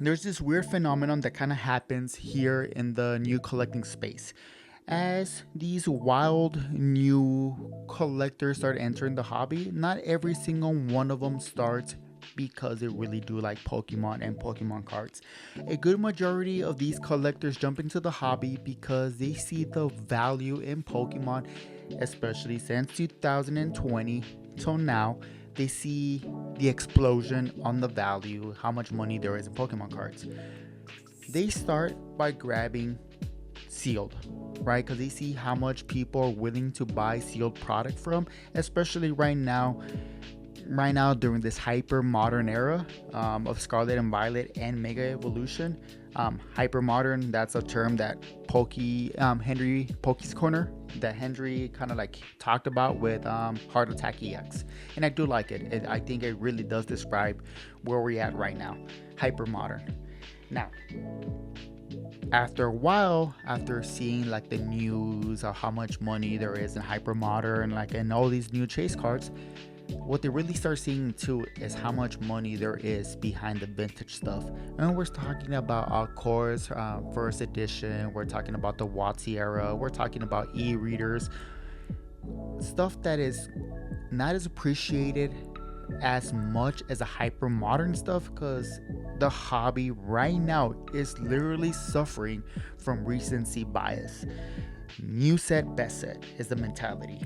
there's this weird phenomenon that kind of happens here in the new collecting space. As these wild new collectors start entering the hobby, not every single one of them starts because they really do like Pokemon and Pokemon cards. A good majority of these collectors jump into the hobby because they see the value in Pokemon, especially since 2020 till now. They see the explosion on the value, how much money there is in Pokemon cards. They start by grabbing sealed, right? Because they see how much people are willing to buy sealed product from, especially right now. Right now, during this hyper modern era of Scarlet and Violet and Mega Evolution, hyper modern, that's a term that Henry Poke's Corner, that Henry kind of like talked about with Heart Attack EX, and I do like it. I think it really does describe where we're at right now, hyper modern. Now, after a while, after seeing like the news of how much money there is in hypermodern, like in all these new chase cards, what they really start seeing too is how much money there is behind the vintage stuff. And we're talking about Alcor's first edition, we're talking about the WotC era, we're talking about e-readers, stuff that is not as appreciated as much as a hyper modern stuff, because the hobby right now is literally suffering from recency bias. New set, best set is the mentality,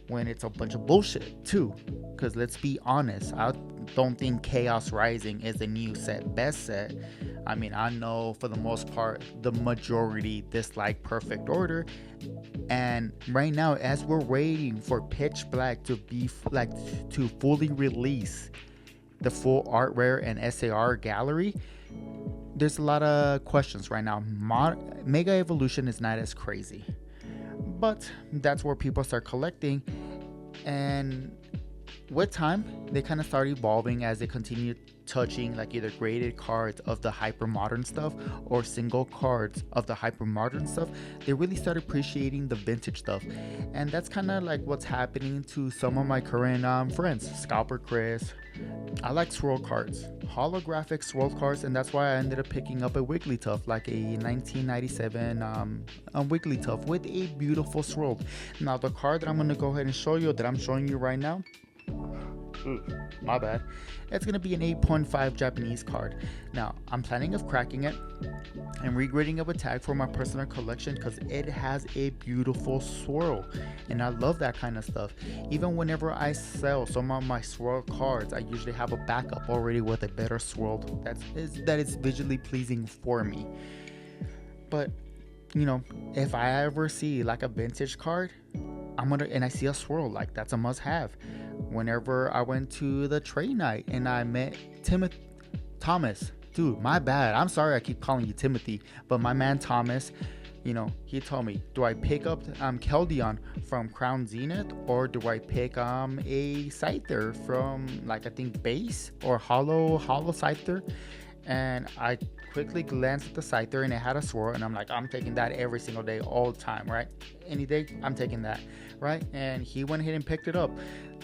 when it's a bunch of bullshit too. Because let's be honest, I don't think Chaos Rising is a new set, best set. I mean, I know for the most part the majority dislike Perfect Order, and right now, as we're waiting for Pitch Black to be like to fully release the full art rare and SAR gallery, there's a lot of questions right now. Mega Evolution is not as crazy, but that's where people start collecting, and with time they kind of start evolving as they continue touching like either graded cards of the hyper modern stuff or single cards of the hyper modern stuff. They really start appreciating the vintage stuff, and that's kind of like what's happening to some of my current friends. Scalper Chris, I like swirl cards, holographic swirl cards, and that's why I ended up picking up a Wigglytuff, like a 1997 Wigglytuff with a beautiful swirl. Now the card that I'm going to go ahead and show you, that I'm showing you right now, my bad, it's going to be an 8.5 Japanese card. Now I'm planning of cracking it and regrading of a tag for my personal collection because it has a beautiful swirl, and I love that kind of stuff. Even whenever I sell some of my swirl cards, I usually have a backup already with a better swirl that is visually pleasing for me. But you know, if I ever see like a vintage card, and I see a swirl, like that's a must have. Whenever I went to the trade night and I met Thomas, dude, my bad, I'm sorry I keep calling you Timothy, but my man Thomas, he told me, do I pick up Keldon from Crown Zenith, or do I pick a Scyther from, like, I think base or hollow Scyther? And I quickly glanced at the Scyther and it had a swirl, and I'm like, I'm taking that every single day, all the time, right? Any day, I'm taking that, right? And he went ahead and picked it up.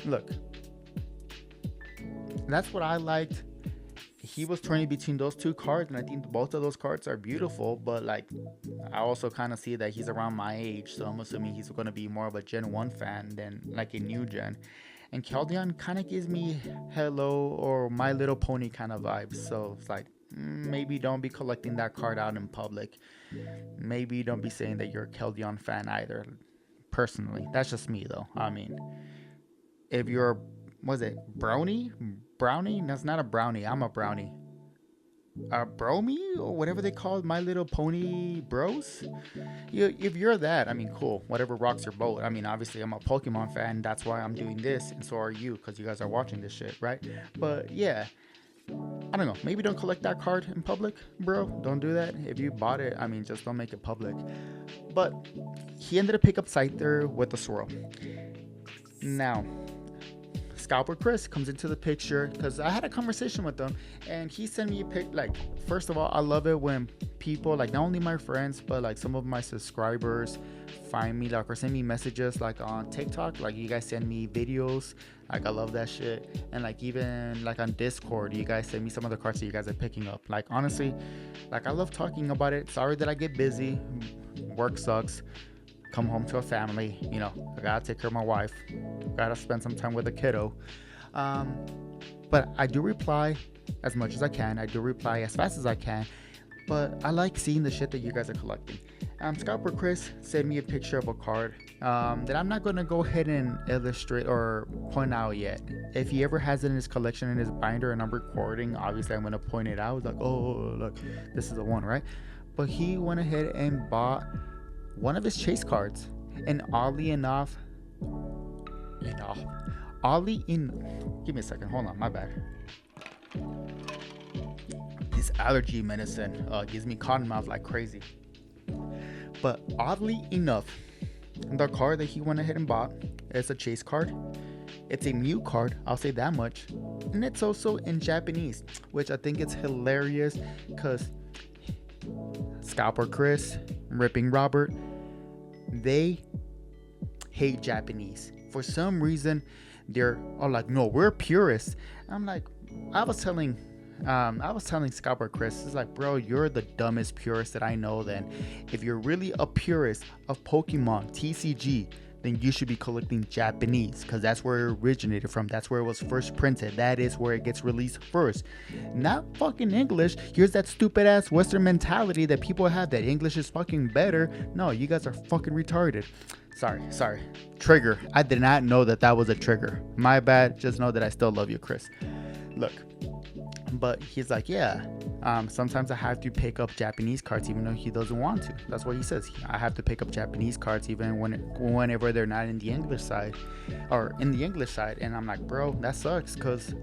Look, that's what I liked. He was turning between those two cards, and I think both of those cards are beautiful, but like, I also kind of see that he's around my age, so I'm assuming he's going to be more of a Gen 1 fan than like a new gen. And Keldon kind of gives me Hello or My Little Pony kind of vibes, so it's like, maybe don't be collecting that card out in public. Maybe don't be saying that you're a Keldon fan either. Personally, that's just me though. I mean, if you're, was it brownie? That's not a brownie, I'm a brownie. Bromy or whatever they call My Little Pony bros. If you're that, I mean, cool, whatever rocks your boat. I mean, obviously I'm a Pokemon fan, that's why I'm doing this, and so are you, because you guys are watching this shit, right? But yeah, I don't know, maybe don't collect that card in public, bro. Don't do that. If you bought it, I mean, just don't make it public. But he ended up pick up Scyther with the swirl. Now, Scalper Chris comes into the picture because I had a conversation with him, and he sent me a pic. Like, first of all, I love it when people, like, not only my friends but like some of my subscribers find me, like, or send me messages, like on TikTok. Like, you guys send me videos. Like, I love that shit. And like, even like on Discord, you guys send me some of the cards that you guys are picking up. Like, honestly, like, I love talking about it. Sorry that I get busy. Work sucks. Come home to a family, you know, I gotta take care of my wife, gotta spend some time with the kiddo. But I do reply as much as I can. I do reply as fast as I can. But I like seeing the shit that you guys are collecting. Scalper Chris sent me a picture of a card that I'm not gonna go ahead and illustrate or point out yet. If he ever has it in his collection in his binder and I'm recording, obviously I'm gonna point it out. It's like, oh, look, this is the one, right? But he went ahead and bought one of his chase cards, and oddly enough, give me a second, hold on, my bad. This allergy medicine gives me cotton mouth like crazy. But oddly enough, the card that he went ahead and bought is a chase card. It's a new card, I'll say that much, and it's also in Japanese, which I think is hilarious because Scalper Chris, Ripping Robert, they hate Japanese. For some reason, they're all like, no, we're purists. I'm like, I was telling Scalper Chris, it's like, bro, you're the dumbest purist that I know. Then if you're really a purist of Pokemon TCG, then you should be collecting Japanese, because that's where it originated from. That's where it was first printed. That is where it gets released first. Not fucking English. Here's that stupid ass Western mentality that people have, that English is fucking better. No, you guys are fucking retarded. Sorry. Trigger. I did not know that was a trigger. My bad. Just know that I still love you, Chris. Look. But he's like, yeah, sometimes I have to pick up Japanese cards even though he doesn't want to. That's what he says. I have to pick up Japanese cards even whenever they're not in the English side, or in the English side. And I'm like, bro, that sucks, because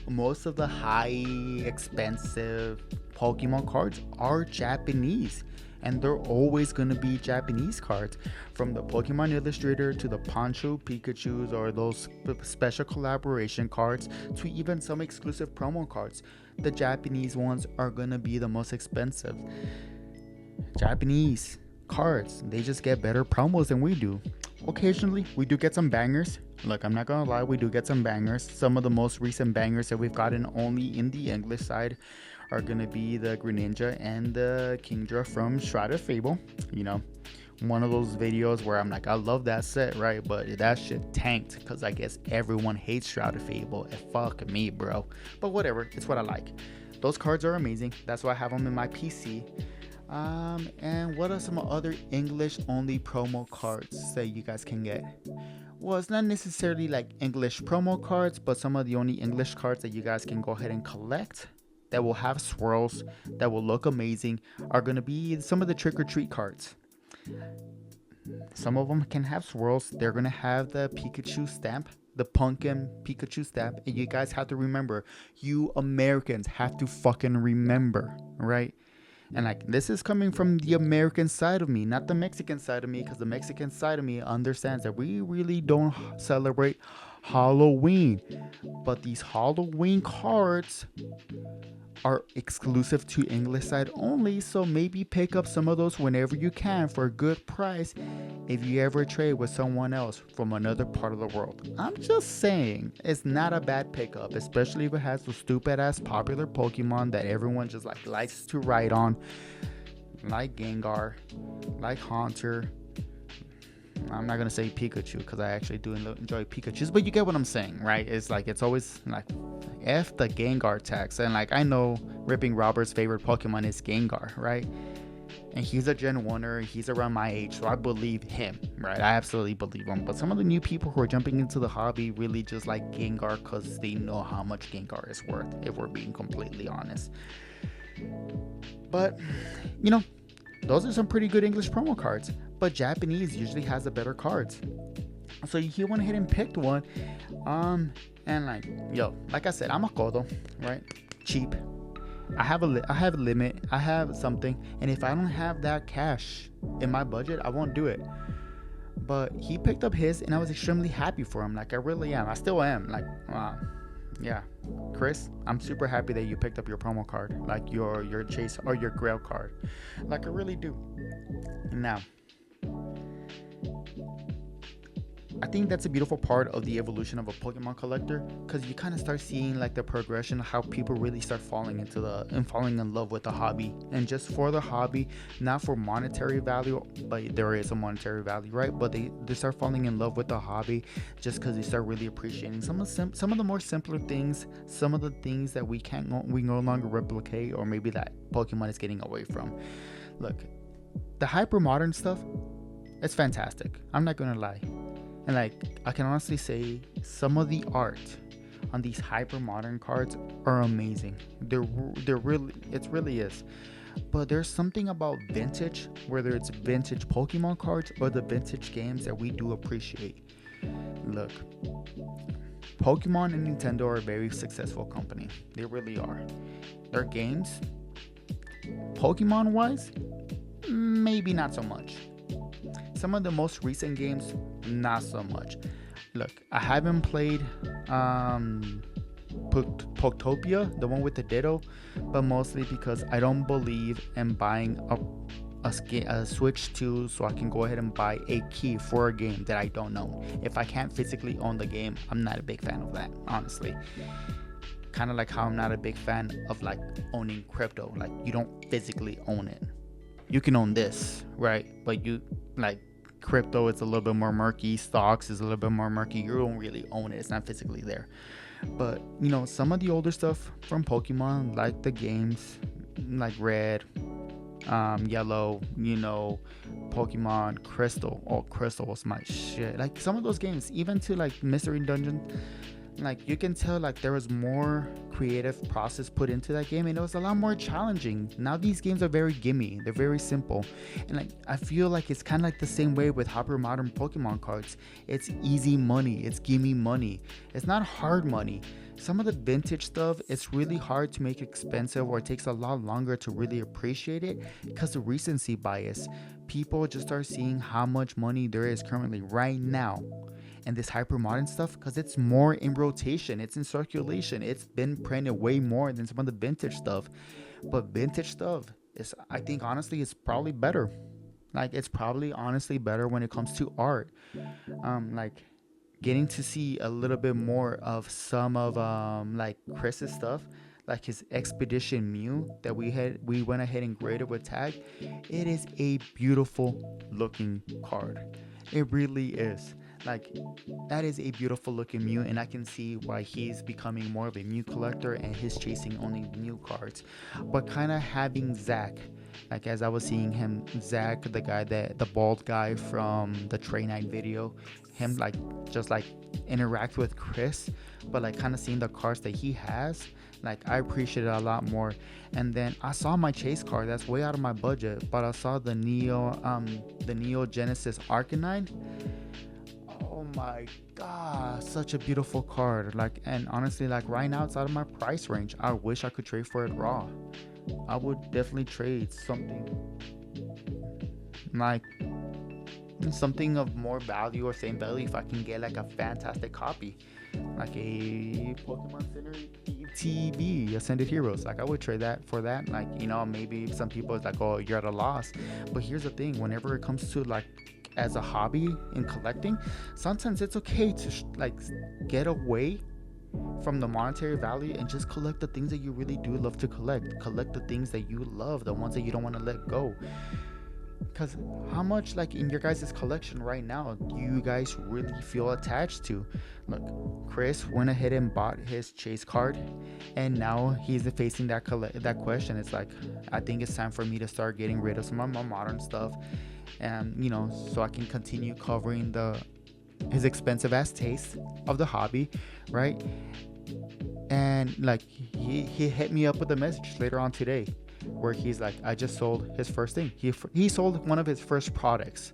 most of the high expensive Pokemon cards are Japanese. And they're always going to be Japanese cards, from the Pokemon Illustrator to the Poncho Pikachus, or those special collaboration cards, to even some exclusive promo cards. The Japanese ones are going to be the most expensive. Japanese cards, they just get better promos than we do. Occasionally, we do get some bangers. Look, I'm not going to lie, we do get some bangers. Some of the most recent bangers that we've gotten only in the English side are gonna be the Greninja and the Kingdra from Shrouded Fable. You know, one of those videos where I'm like, I love that set, right? But that shit tanked because I guess everyone hates Shrouded Fable. Fuck me, bro. But whatever, it's what I like. Those cards are amazing. That's why I have them in my PC. And what are some other English only promo cards that you guys can get? Well, it's not necessarily like English promo cards, but some of the only English cards that you guys can go ahead and collect that will have swirls, that will look amazing, are going to be some of the Trick or Treat cards. Some of them can have swirls. They're going to have the Pikachu stamp, the Pumpkin Pikachu stamp. And you guys have to remember, you Americans have to fucking remember, right? And like, this is coming from the American side of me, not the Mexican side of me, because the Mexican side of me understands that we really don't celebrate Halloween. But these Halloween cards are exclusive to English side only, so maybe pick up some of those whenever you can for a good price if you ever trade with someone else from another part of the world. I'm just saying, it's not a bad pickup, especially if it has the stupid ass popular Pokemon that everyone just like likes to ride on, like Gengar, like Haunter. I'm not gonna say Pikachu because I actually do enjoy Pikachus, but you get what I'm saying, right? It's like, it's always like, F the Gengar tax. And like, I know Ripping Robert's favorite Pokemon is Gengar, right? And he's a Gen 1er, he's around my age, so I believe him, right? I absolutely believe him. But some of the new people who are jumping into the hobby really just like Gengar because they know how much Gengar is worth, if we're being completely honest. But, you know, those are some pretty good English promo cards. But Japanese usually has the better cards. So he went ahead and picked one. And like, yo, like I said, I'm a codo, right? Cheap. I have a limit. I have something. And if I don't have that cash in my budget, I won't do it. But he picked up his, and I was extremely happy for him. Like, I really am. I still am. Like, yeah, Chris, I'm super happy that you picked up your promo card, like your chase or your grail card. Like, I really do. Now, I think that's a beautiful part of the evolution of a Pokemon collector, because you kind of start seeing like the progression of how people really start falling falling in love with the hobby, and just for the hobby, not for monetary value, but there is a monetary value, right? But they start falling in love with the hobby just because they start really appreciating some of the more simpler things, some of the things that we no longer replicate, or maybe that Pokemon is getting away from. Look, the hyper modern stuff, it's fantastic. I'm not gonna lie. And like, I can honestly say some of the art on these hyper modern cards are amazing. They're really, it really is. But there's something about vintage, whether it's vintage Pokemon cards or the vintage games, that we do appreciate. Look, Pokemon and Nintendo are a very successful company. They really are. Their games, Pokemon wise, maybe not so much. Some of the most recent games, not so much. Look, I haven't played Poketopia, the one with the Ditto, but mostly because I don't believe in buying a Switch 2 so I can go ahead and buy a key for a game that I don't know. If I can't physically own the game, I'm not a big fan of that, honestly. Kind of like how I'm not a big fan of like owning crypto. Like, you don't physically own it. You can own this, right? But you, like, crypto, it's a little bit more murky. Stocks is a little bit more murky. You don't really own it. It's not physically there. But, you know, some of the older stuff from Pokemon, like the games, like Red, Yellow, you know, Pokemon Crystal. Oh, Crystal was my shit. Like, some of those games, even to like Mystery Dungeon, like, you can tell like there was more creative process put into that game, and it was a lot more challenging. Now these games are very gimme, they're very simple, and like, I feel like it's kind of like the same way with hyper modern Pokemon cards. It's easy money, it's gimme money, it's not hard money. Some of the vintage stuff, it's really hard to make expensive, or it takes a lot longer to really appreciate it because of recency bias. People just start seeing how much money there is currently right now and this hyper modern stuff, because it's more in rotation, it's in circulation, it's been printed way more than some of the vintage stuff. But vintage stuff is, I think honestly, it's probably better. Like, it's probably honestly better when it comes to art. Like, getting to see a little bit more of some of like Chris's stuff, like his Expedition Mew that we went ahead and graded with tag. It is a beautiful looking card. It really is. Like, that is a beautiful looking Mew, and I can see why he's becoming more of a Mew collector and he's chasing only Mew cards. But kind of having Zach, like, as I was seeing him, Zach, the bald guy from the Trey Night video, him like just like interact with Chris, but like kind of seeing the cards that he has, like, I appreciate it a lot more. And then I saw my chase card that's way out of my budget, but I saw the Neo Genesis Arcanine. Oh my god, such a beautiful card. Like, and honestly, like, right now it's out of my price range. I wish I could trade for it raw. I would definitely trade something like something of more value or same value if I can get like a fantastic copy, like a Pokemon Center ETB Ascended Heroes. Like, I would trade that for that. Like, you know, maybe some people it's like, oh, you're at a loss. But here's the thing, whenever it comes to like as a hobby in collecting, sometimes it's okay to like get away from the monetary value and just collect the things that you really do love to collect the things that you love, the ones that you don't want to let go. Because how much, like, in your guys' collection right now, do you guys really feel attached to? Look, Chris went ahead and bought his chase card, and now he's facing that question. It's like, I think it's time for me to start getting rid of some of my modern stuff, and you know, so I can continue covering his expensive ass taste of the hobby, right? And like, he hit me up with a message later on today where he's like, I just sold his first thing. He sold one of his first products.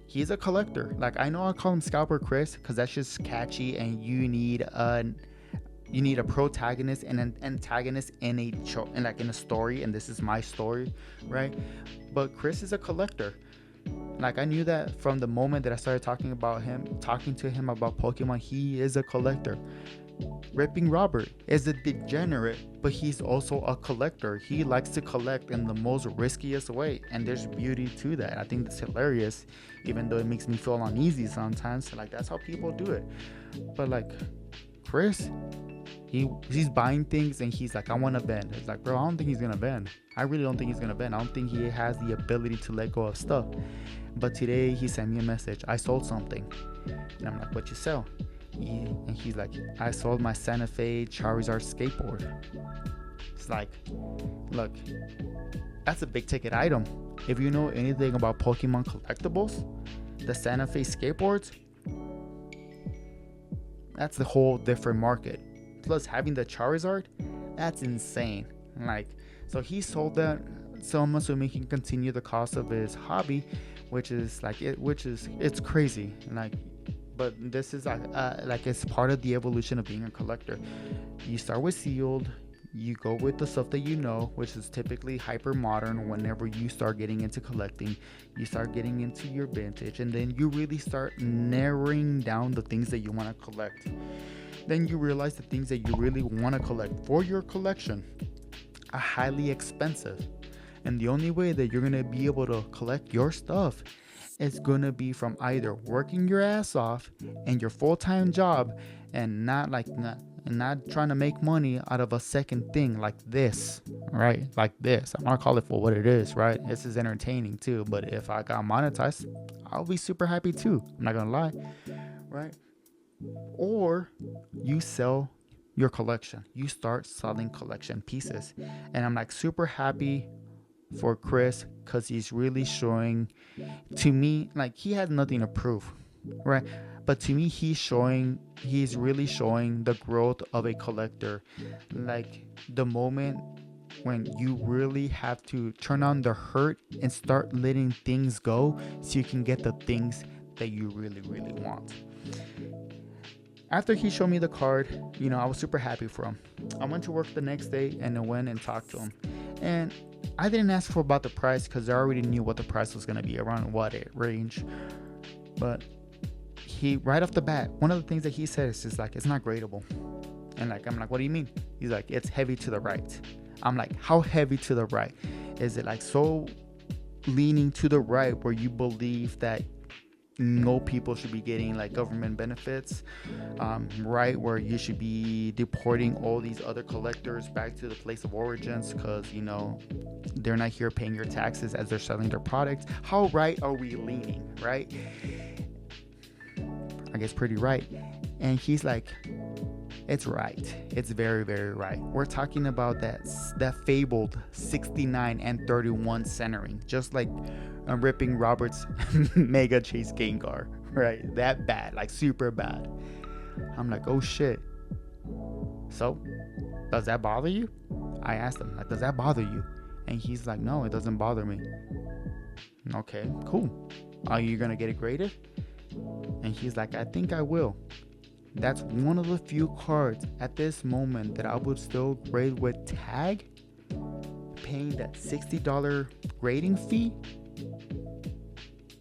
He's a collector. Like, I know I call him Scalper Chris because that's just catchy, and you need a protagonist and an antagonist in a story, and this is my story, right? But Chris is a collector. Like, I knew that from the moment that I started talking to him about Pokemon. He is a collector. Ripping Robert is a degenerate, but he's also a collector. He likes to collect in the most riskiest way, and there's beauty to that. I think that's hilarious, even though it makes me feel uneasy sometimes. Like, that's how people do it. But like Chris, he's buying things and he's like, I want to bend. It's like, bro, I don't think he's gonna bend. I really don't think he's gonna bend. I don't think he has the ability to let go of stuff. But today he sent me a message. I sold something, and I'm like, what you sell? And he's like, I sold my Santa Fe Charizard skateboard. It's like, look, that's a big ticket item. If you know anything about Pokemon collectibles, the Santa Fe skateboards, that's the whole different market. Plus having the Charizard, that's insane. Like, so he sold that, so I'm assuming he can continue the cost of his hobby, which is it's crazy. Like, but this is like it's part of the evolution of being a collector. You start with sealed, you go with the stuff that you know, which is typically hyper modern. Whenever you start getting into collecting, you start getting into your vintage, and then you really start narrowing down the things that you want to collect. Then you realize the things that you really want to collect for your collection are highly expensive, and the only way that you're going to be able to collect your stuff is going to be from either working your ass off and your full-time job, and not trying to make money out of a second thing like this, right? Like this. I'm gonna call it for what it is, right? This is entertaining too, but if I got monetized, I'll be super happy too. I'm not gonna lie, right? Or you sell your collection. You start selling collection pieces. And I'm like super happy for Chris, because he's really showing to me, like, he has nothing to prove, right? But to me, he's really showing the growth of a collector. Like, the moment when you really have to turn on the hurt and start letting things go so you can get the things that you really, really want. After he showed me the card, I was super happy for him. I went to work the next day and I went and talked to him. And I didn't ask for about the price because I already knew what the price was going to be, around what range. But he, right off the bat, one of the things that he said is just like, it's not gradable. And like, I'm like, what do you mean? He's like, it's heavy to the right. I'm like, how heavy to the right? Is it like so leaning to the right where you believe that no people should be getting like government benefits, right, where you should be deporting all these other collectors back to the place of origins because they're not here paying your taxes as they're selling their products? How right are we leaning, right? I guess pretty right. And he's like, it's right. It's very, very right. We're talking about that fabled 69 and 31 centering, just like ripping Robert's Mega Chase Gengar, right? That bad, like super bad. I'm like, oh shit. So, does that bother you? I asked him, like, does that bother you? And he's like, no, it doesn't bother me. Okay, cool. Are you gonna get it graded? And he's like, I think I will. That's one of the few cards at this moment that I would still grade with tag, paying that $60 grading fee,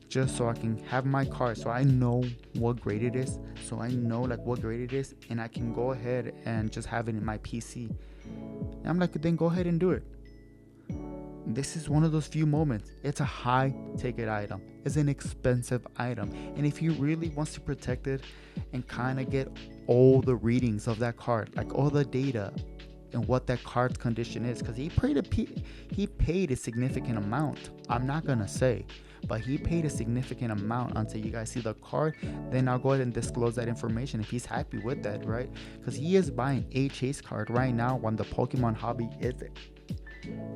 just so I can have my card, so I know what grade it is, so I know like what grade it is, and I can go ahead and just have it in my PC. And I'm like, then go ahead and do it. This is one of those few moments. It's a high ticket item. It's an expensive item. And if he really wants to protect it and kind of get all the readings of that card, like all the data and what that card's condition is, because he paid a significant amount. I'm not going to say, but he paid a significant amount until you guys see the card. Then I'll go ahead and disclose that information if he's happy with that, right? Because he is buying a chase card right now when the Pokemon hobby is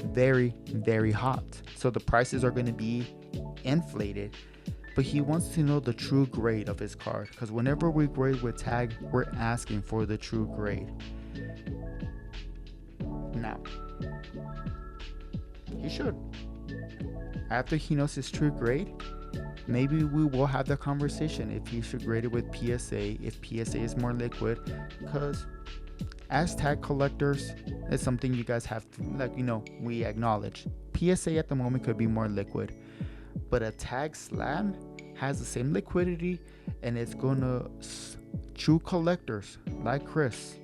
very, very hot, so the prices are going to be inflated. But he wants to know the true grade of his card, because whenever we grade with tag, we're asking for the true grade. Now, he should, after he knows his true grade, maybe we will have the conversation if he should grade it with PSA, if PSA is more liquid, because as tag collectors, it's something you guys have to, we acknowledge. PSA at the moment could be more liquid, But a tag slam has the same liquidity, and it's gonna true collectors like Chris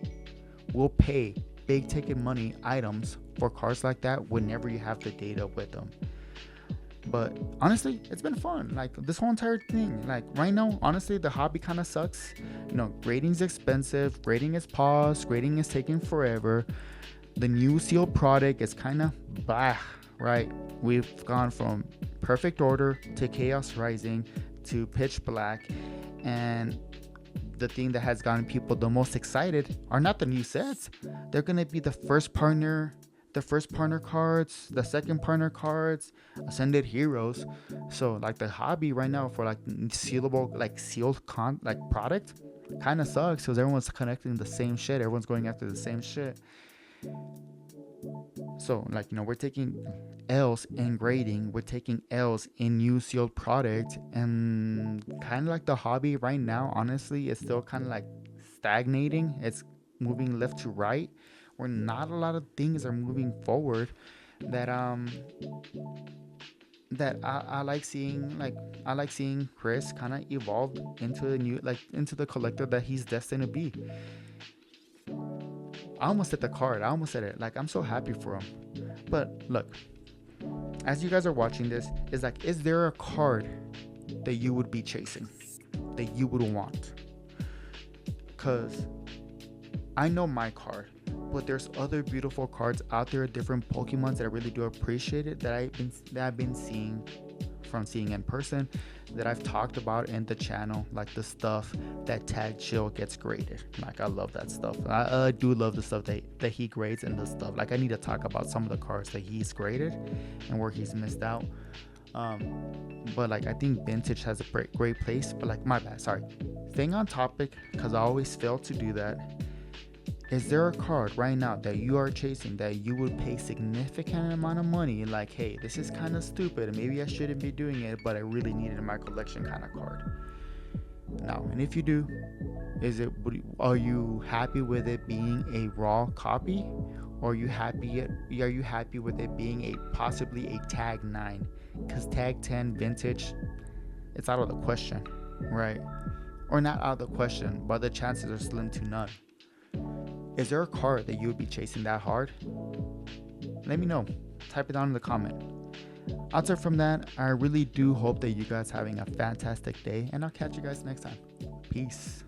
will pay big ticket money items for cards like that whenever you have the data with them. But honestly, it's been fun. Like this whole entire thing. Like right now, honestly, the hobby kind of sucks. Grading's expensive. Grading is paused. Grading is taking forever. The new sealed product is kind of bah, right? We've gone from Perfect Order to Chaos Rising to Pitch Black, and the thing that has gotten people the most excited are not the new sets. They're gonna be the first partner cards, the second partner cards, Ascended Heroes. So like the hobby right now for like sealable, like sealed product kind of sucks because everyone's connecting the same shit. Everyone's going after the same shit. So like we're taking L's in grading, we're taking L's in new sealed product, and kind of like the hobby right now honestly is still kind of like stagnating. It's moving left to right, where not a lot of things are moving forward that I like seeing. Like I like seeing Chris kind of evolve into the collector that he's destined to be. I almost said the card. I almost said it. Like I'm so happy for him. But look, as you guys are watching this, is there a card that you would be chasing, that you would want? Cause I know my card, but there's other beautiful cards out there, different Pokemons that I really do appreciate it, that I've been seeing in person, that I've talked about in the channel, like the stuff that Tag Chill gets graded. Like I love that stuff. I do love the stuff that he grades, and the stuff like I need to talk about some of the cards that he's graded and where he's missed out. But like I think vintage has a great place. But like my bad, sorry. Staying on topic, because I always fail to do that. Is there a card right now that you are chasing that you would pay significant amount of money, like, hey, this is kind of stupid and maybe I shouldn't be doing it, but I really need it in my collection kind of card? Now, and if you do, are you happy with it being a raw copy, or are you happy with it being possibly a tag 9? Because tag 10 vintage, it's out of the question, right? Or not out of the question, but the chances are slim to none. Is there a card that you would be chasing that hard? Let me know. Type it down in the comment. Outside from that, I really do hope that you guys having a fantastic day, and I'll catch you guys next time. Peace.